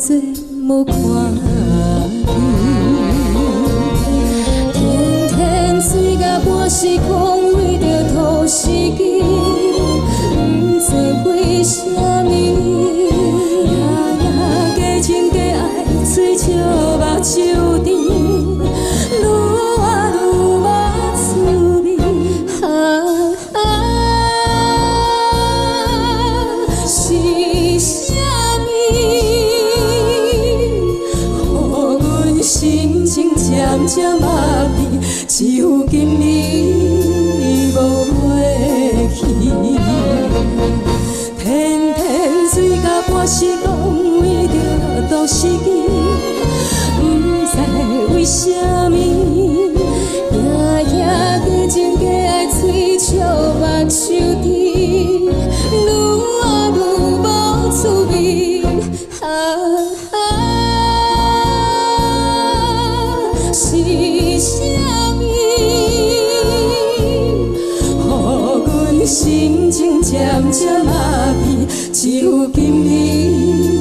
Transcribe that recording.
作无看见。天天水甲半时空为着讨时机，不知为什么，夜夜加情加爱，嘴笑目睭甜，愈爱愈无滋味。是啥物，予阮心情渐渐麻痹，只有今日无回去。天天水甲半时讲为着都失去，不知为什么，夜夜加情加爱，嘴笑目睭甜，愈爱愈无滋味。是啥物，予阮心情渐渐麻痹，只有今日。